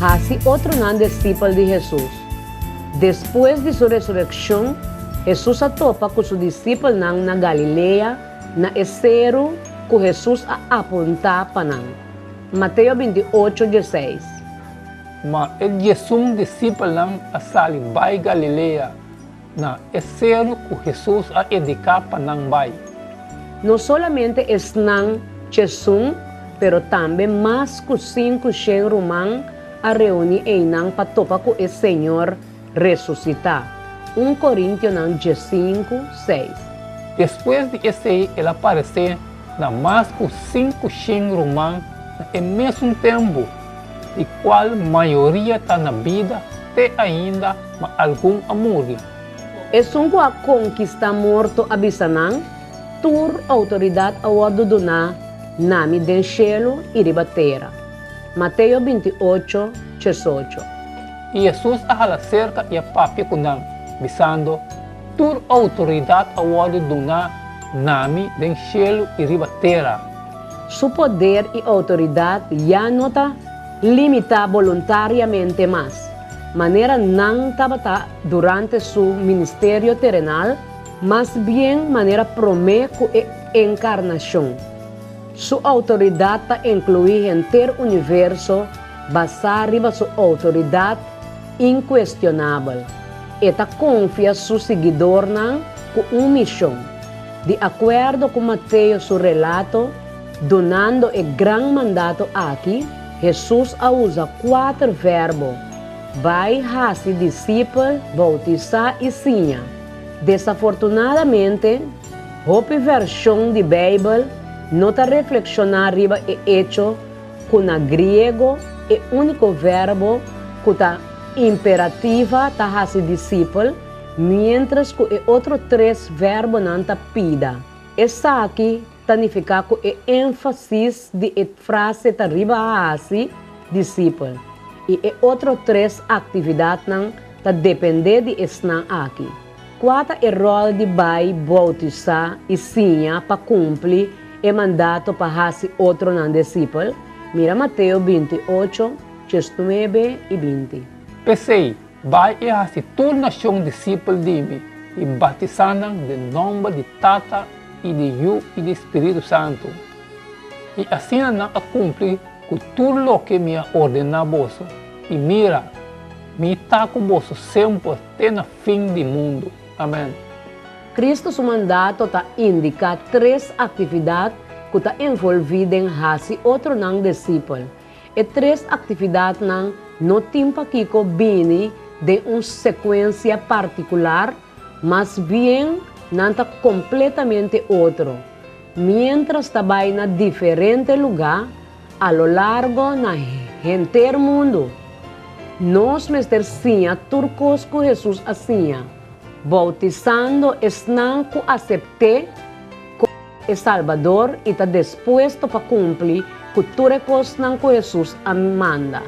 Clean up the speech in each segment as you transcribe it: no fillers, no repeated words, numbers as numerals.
Así otro nan discípulo de Jesús. Después de su resurrección, Jesús atopa con su discípulo na Galilea, na esero que Jesús apunta para nan. Mateo 28:16. Ma el Jesus discípulo lang asali bay Galilea, na esero que Jesús a indicar para nan bay. No solamente es nan Jesús, pero también más que 500 romanos a reunir en nan para topar con el Señor resucitar. 1 Corintios 5:6. Después de ese, ele aparecer na mais que 500 romanos em mesmo tempo, e qual maioria está na vida, até ainda, mas algum a morrer. Es un gua conquista morto abisanan, tur autoridade awado dona nami den cielo e ribatera. Mateo 28:18. E Jesus a cerca e a papi kunang, bisando, tur autoridade awado dona nami den cielo e ribatera. Su poder y autoridad ya no está limitada voluntariamente más. Manera nan tabata durante su ministerio terrenal, más bien manera promeco e encarnación. Su autoridad está incluida en el universo, basada en su autoridad incuestionable. Esta confía su seguidor con una misión. De acuerdo con Mateo, su relato, donando el gran mandato aquí, Jesús usa 4 verbos: vai, hacer discípulos, bautizar y enseñar. Desafortunadamente, otra versión de Bíblia no está reflexionando arriba el hecho que en griego el único verbo que está imperativa está hacer discípulo, mientras que el otro 3 verbos no está pida. Esta aquí significa que el énfasis de la frase está arriba a hacer discípulo. Y el otro 3 actividades está depende de estar aquí. Qual é o rol de vai, bautizar e ensinar para cumprir o mandato para fazer outro não discípulo? Mira Mateus 28, 19 e 20. Pensei, vai e fazer toda nação discípulo de mim, e batizando em nome de Tata e de Yu e do Espírito Santo. E assim não a cumprir com tudo o que me ordena bolso. E mira, me está com bolso sempre até no fim do mundo. Amém. Cristo, seu mandato está indica 3 atividades que está envolvida em fazer outro não discípulo. E 3 atividades não tem para que combine de uma sequência particular, mas bem não está completamente outro. Mientras trabalha na diferente lugar, a lo largo na inteiro mundo. Nós mestercinha turcos que Jesus assinha, bautizando estão que acepte como Salvador e está disposto para cumprir com turcos que Jesus manda.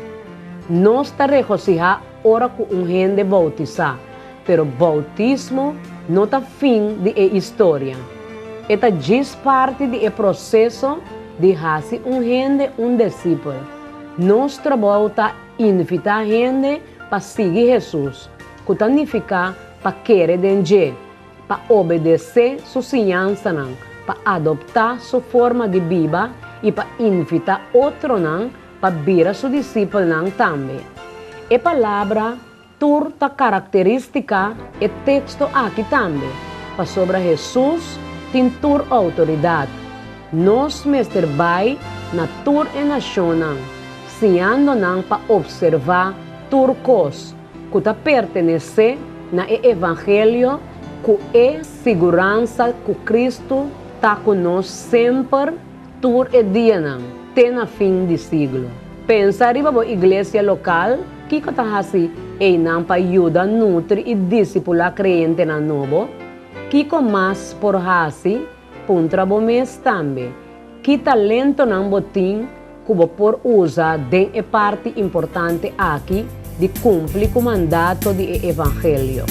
Nós está regocijando ora com gente bautizar, pero bautismo não está fim de história. Esta diz parte do processo de fazer gente discípulo. Nosso trabalho está invitar gente para seguir Jesus, que significa para querer de para obedecer sua ensinança, para adoptar sua forma de vida e para invitar outro para vir seu discípulo também. A palavra turta característica e texto aqui também, para sobre Jesus tem tur autoridade. Nós mestre vai na tur e nação, ensinando para observar turcos que pertencem na evangelho, que é segurança que Cristo está conosco sempre, tur e dia, até na fim do siglo. Pensar em uma igreja local que está fazendo para ajudar, nutrir e discipular crente na novo, que com mais por fazer, para o mês também. Que talento não botim, que por usar é parte importante aqui de cumprir o mandato do evangelho.